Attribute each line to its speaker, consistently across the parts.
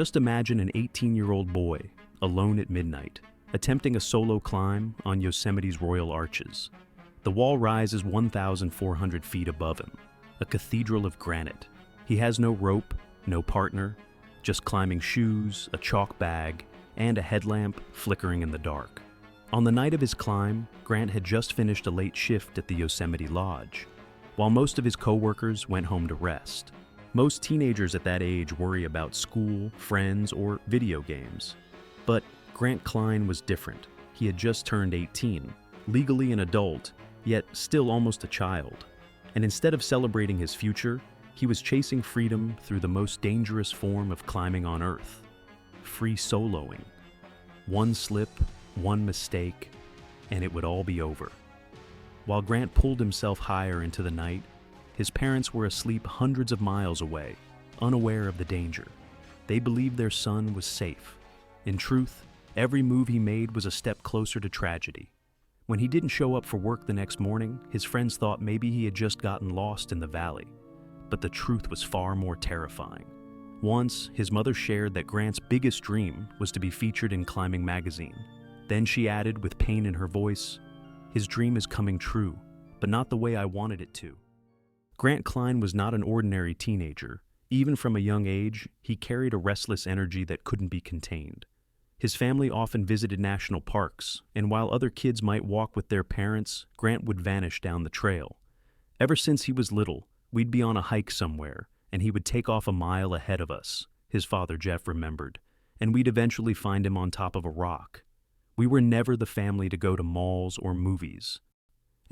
Speaker 1: Just imagine an 18-year-old boy, alone at midnight, attempting a solo climb on Yosemite's Royal Arches. The wall rises 1,400 feet above him, a cathedral of granite. He has no rope, no partner, just climbing shoes, a chalk bag, and a headlamp flickering in the dark. On the night of his climb, Grant had just finished a late shift at the Yosemite Lodge, while most of his co-workers went home to rest. Most teenagers at that age worry about school, friends, or video games. But Grant Cline was different. He had just turned 18, legally an adult, yet still almost a child. And instead of celebrating his future, he was chasing freedom through the most dangerous form of climbing on Earth: free soloing. One slip, one mistake, and it would all be over. While Grant pulled himself higher into the night, his parents were asleep hundreds of miles away, unaware of the danger. They believed their son was safe. In truth, every move he made was a step closer to tragedy. When he didn't show up for work the next morning, his friends thought maybe he had just gotten lost in the valley. But the truth was far more terrifying. Once, his mother shared that Grant's biggest dream was to be featured in Climbing magazine. Then she added, with pain in her voice, "His dream is coming true, but not the way I wanted it to." Grant Cline was not an ordinary teenager. Even from a young age, he carried a restless energy that couldn't be contained. His family often visited national parks, and while other kids might walk with their parents, Grant would vanish down the trail. Ever since he was little, we'd be on a hike somewhere, and he would take off a mile ahead of us, his father Jeff remembered, and we'd eventually find him on top of a rock. We were never the family to go to malls or movies.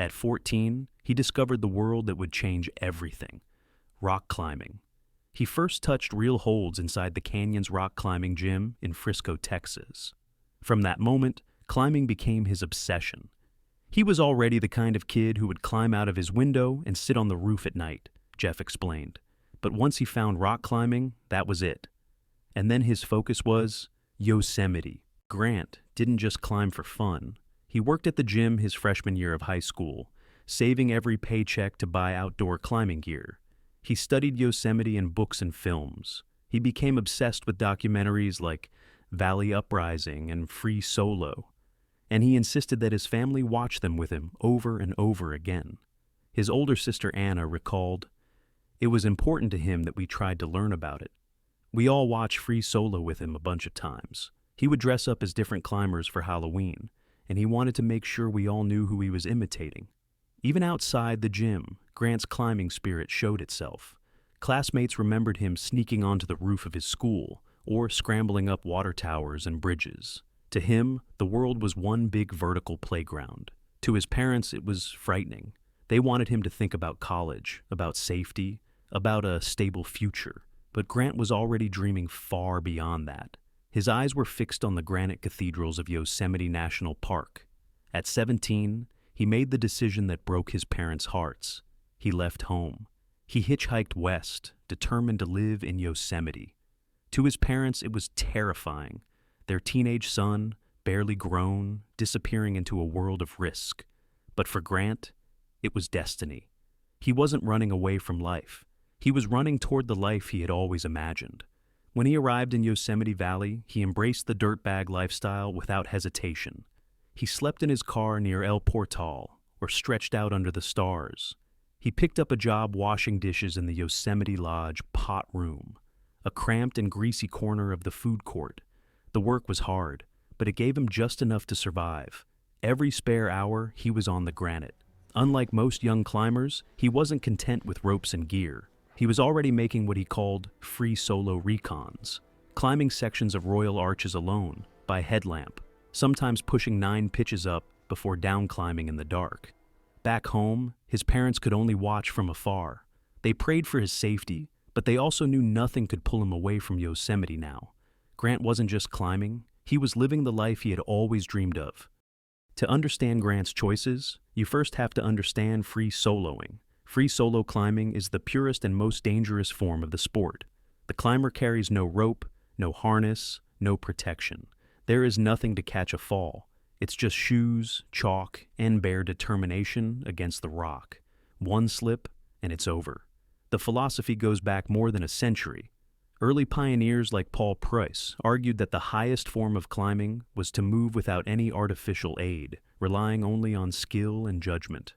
Speaker 1: At 14, he discovered the world that would change everything: rock climbing. He first touched real holds inside the Canyon's rock climbing gym in Frisco, Texas. From that moment, climbing became his obsession. He was already the kind of kid who would climb out of his window and sit on the roof at night, Jeff explained. But once he found rock climbing, that was it. And then his focus was Yosemite. Grant didn't just climb for fun. He worked at the gym his freshman year of high school, saving every paycheck to buy outdoor climbing gear. He studied Yosemite in books and films. He became obsessed with documentaries like Valley Uprising and Free Solo, and he insisted that his family watch them with him over and over again. His older sister Anna recalled, "It was important to him that we tried to learn about it. We all watched Free Solo with him a bunch of times. He would dress up as different climbers for Halloween, and he wanted to make sure we all knew who he was imitating." Even outside the gym, Grant's climbing spirit showed itself. Classmates remembered him sneaking onto the roof of his school or scrambling up water towers and bridges. To him, the world was one big vertical playground. To his parents, it was frightening. They wanted him to think about college, about safety, about a stable future. But Grant was already dreaming far beyond that. His eyes were fixed on the granite cathedrals of Yosemite National Park. At 17, he made the decision that broke his parents' hearts. He left home. He hitchhiked west, determined to live in Yosemite. To his parents, it was terrifying. Their teenage son, barely grown, disappearing into a world of risk. But for Grant, it was destiny. He wasn't running away from life. He was running toward the life he had always imagined. When he arrived in Yosemite Valley, he embraced the dirtbag lifestyle without hesitation. He slept in his car near El Portal, or stretched out under the stars. He picked up a job washing dishes in the Yosemite Lodge pot room, a cramped and greasy corner of the food court. The work was hard, but it gave him just enough to survive. Every spare hour, he was on the granite. Unlike most young climbers, he wasn't content with ropes and gear. He was already making what he called free solo recons, climbing sections of Royal Arches alone, by headlamp, sometimes pushing 9 pitches up before down climbing in the dark. Back home, his parents could only watch from afar. They prayed for his safety, but they also knew nothing could pull him away from Yosemite now. Grant wasn't just climbing, he was living the life he had always dreamed of. To understand Grant's choices, you first have to understand free soloing. Free solo climbing is the purest and most dangerous form of the sport. The climber carries no rope, no harness, no protection. There is nothing to catch a fall. It's just shoes, chalk, and bare determination against the rock. One slip, and it's over. The philosophy goes back more than a century. Early pioneers like Paul Preuss argued that the highest form of climbing was to move without any artificial aid, relying only on skill and judgment.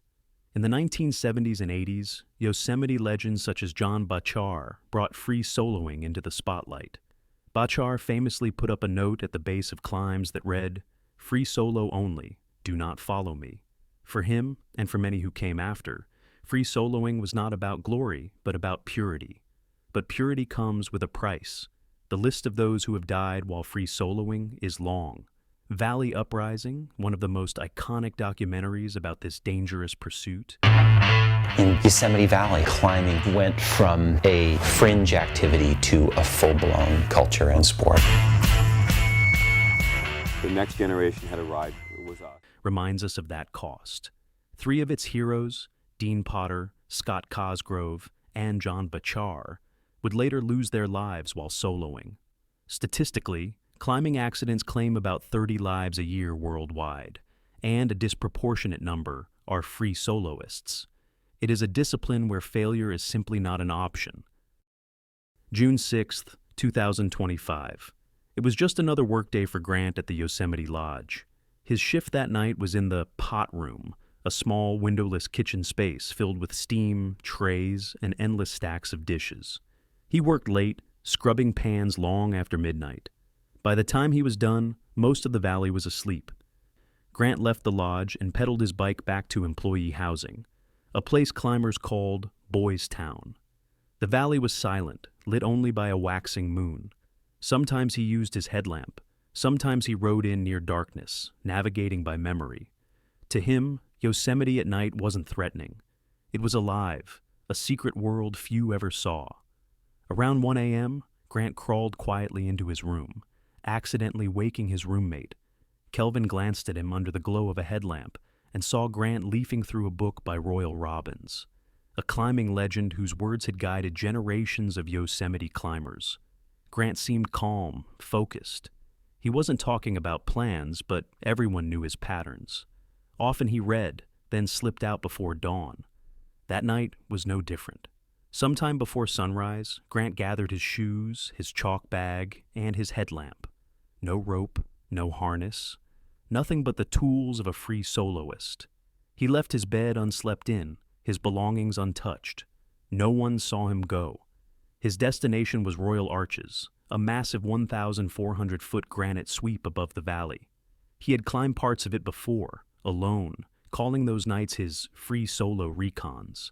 Speaker 1: In the 1970s and 80s, Yosemite legends such as John Bachar brought free soloing into the spotlight. Bachar famously put up a note at the base of climbs that read, "Free solo only, do not follow me." For him, and for many who came after, free soloing was not about glory, but about purity. But purity comes with a price. The list of those who have died while free soloing is long. Valley Uprising, one of the most iconic documentaries about this dangerous pursuit.
Speaker 2: In Yosemite Valley, climbing went from a fringe activity to a full-blown culture and sport.
Speaker 3: The next generation had arrived. It was us.
Speaker 1: Reminds us of that cost. 3 of its heroes, Dean Potter, Scott Cosgrove, and John Bachar, would later lose their lives while soloing. Statistically, climbing accidents claim about 30 lives a year worldwide, and a disproportionate number are free soloists. It is a discipline where failure is simply not an option. June 6, 2025. It was just another workday for Grant at the Yosemite Lodge. His shift that night was in the pot room, a small windowless kitchen space filled with steam, trays, and endless stacks of dishes. He worked late, scrubbing pans long after midnight. By the time he was done, most of the valley was asleep. Grant left the lodge and pedaled his bike back to employee housing, a place climbers called Boys Town. The valley was silent, lit only by a waxing moon. Sometimes he used his headlamp. Sometimes he rode in near darkness, navigating by memory. To him, Yosemite at night wasn't threatening. It was alive, a secret world few ever saw. Around 1 a.m., Grant crawled quietly into his room, accidentally waking his roommate. Kelvin glanced at him under the glow of a headlamp and saw Grant leafing through a book by Royal Robbins, a climbing legend whose words had guided generations of Yosemite climbers. Grant seemed calm, focused. He wasn't talking about plans, but everyone knew his patterns. Often he read, then slipped out before dawn. That night was no different. Sometime before sunrise, Grant gathered his shoes, his chalk bag, and his headlamp. No rope, no harness, nothing but the tools of a free soloist. He left his bed unslept in, his belongings untouched. No one saw him go. His destination was Royal Arches, a massive 1,400-foot granite sweep above the valley. He had climbed parts of it before, alone, calling those nights his free solo recons.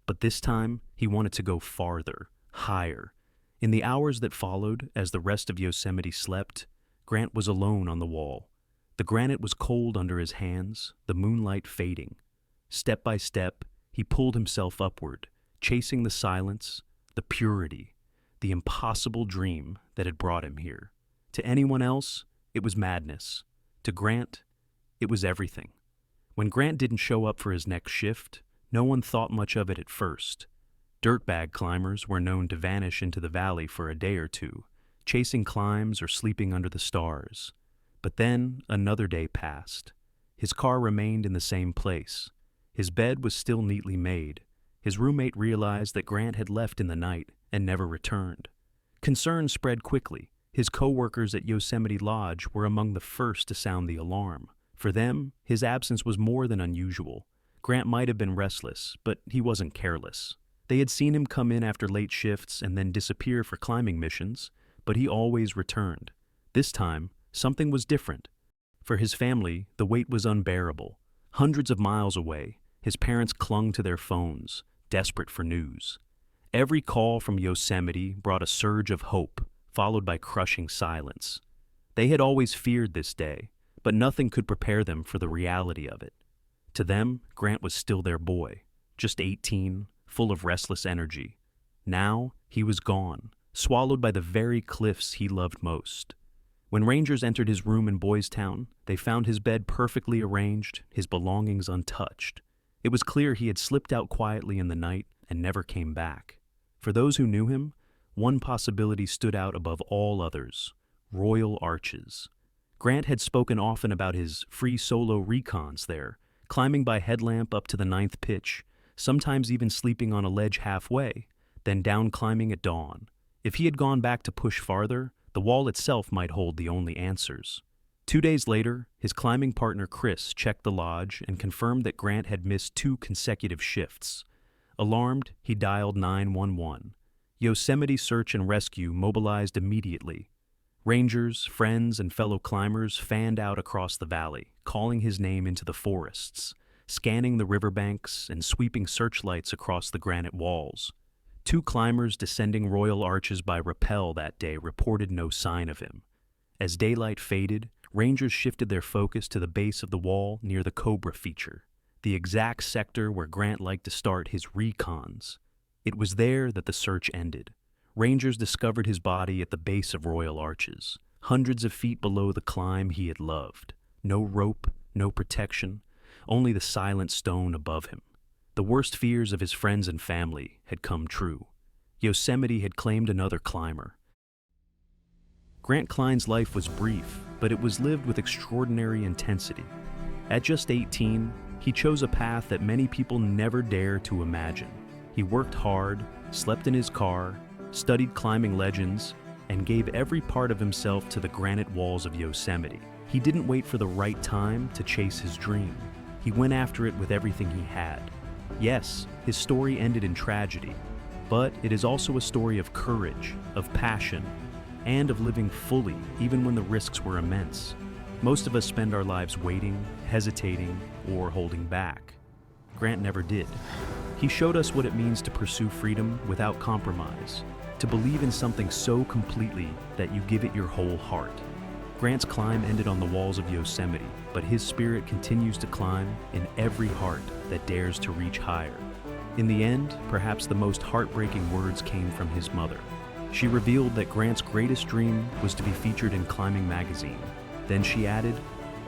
Speaker 1: But this time, he wanted to go farther, higher. In the hours that followed, as the rest of Yosemite slept, Grant was alone on the wall. The granite was cold under his hands, the moonlight fading. Step by step, he pulled himself upward, chasing the silence, the purity, the impossible dream that had brought him here. To anyone else, it was madness. To Grant, it was everything. When Grant didn't show up for his next shift, no one thought much of it at first. Dirtbag climbers were known to vanish into the valley for a day or two, chasing climbs or sleeping under the stars. But then another day passed. His car remained in the same place. His bed was still neatly made. His roommate realized that Grant had left in the night and never returned. Concern spread quickly. His co-workers at Yosemite Lodge were among the first to sound the alarm. For them, his absence was more than unusual. Grant might have been restless, but he wasn't careless. They had seen him come in after late shifts and then disappear for climbing missions, but he always returned. This time, something was different. For his family, the wait was unbearable. Hundreds of miles away, his parents clung to their phones, desperate for news. Every call from Yosemite brought a surge of hope, followed by crushing silence. They had always feared this day, but nothing could prepare them for the reality of it. To them, Grant was still their boy, just 18, full of restless energy. Now, he was gone, swallowed by the very cliffs he loved most. When rangers entered his room in Boys Town, they found his bed perfectly arranged, his belongings untouched. It was clear he had slipped out quietly in the night and never came back. For those who knew him, one possibility stood out above all others: Royal Arches. Grant had spoken often about his free solo recons there, climbing by headlamp up to the 9th pitch, sometimes even sleeping on a ledge halfway, then down climbing at dawn. If he had gone back to push farther, the wall itself might hold the only answers. 2 days later, his climbing partner Chris checked the lodge and confirmed that Grant had missed 2 consecutive shifts. Alarmed, he dialed 911. Yosemite Search and Rescue mobilized immediately. Rangers, friends, and fellow climbers fanned out across the valley, calling his name into the forests, scanning the riverbanks and sweeping searchlights across the granite walls. 2 climbers descending Royal Arches by rappel that day reported no sign of him. As daylight faded, Rangers shifted their focus to the base of the wall near the Cobra feature, the exact sector where Grant liked to start his recons. It was there that the search ended. Rangers discovered his body at the base of Royal Arches, hundreds of feet below the climb he had loved. No rope, no protection, only the silent stone above him. The worst fears of his friends and family had come true. Yosemite had claimed another climber. Grant Cline's life was brief, but it was lived with extraordinary intensity. At just 18, he chose a path that many people never dare to imagine. He worked hard, slept in his car, studied climbing legends, and gave every part of himself to the granite walls of Yosemite. He didn't wait for the right time to chase his dream. He went after it with everything he had. Yes, his story ended in tragedy, but it is also a story of courage, of passion, and of living fully even when the risks were immense. Most of us spend our lives waiting, hesitating, or holding back. Grant never did. He showed us what it means to pursue freedom without compromise, to believe in something so completely that you give it your whole heart. Grant's climb ended on the walls of Yosemite, but his spirit continues to climb in every heart that dares to reach higher. In the end, perhaps the most heartbreaking words came from his mother. She revealed that Grant's greatest dream was to be featured in Climbing magazine. Then she added,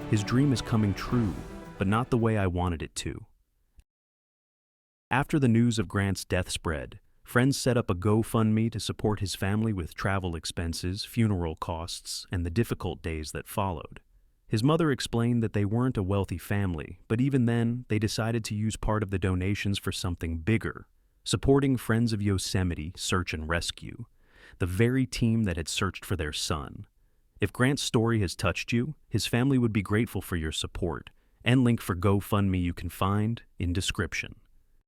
Speaker 1: "His dream is coming true, but not the way I wanted it to." After the news of Grant's death spread, friends set up a GoFundMe to support his family with travel expenses, funeral costs, and the difficult days that followed. His mother explained that they weren't a wealthy family, but even then, they decided to use part of the donations for something bigger, supporting Friends of Yosemite Search and Rescue, the very team that had searched for their son. If Grant's story has touched you, his family would be grateful for your support, and link for GoFundMe you can find in description.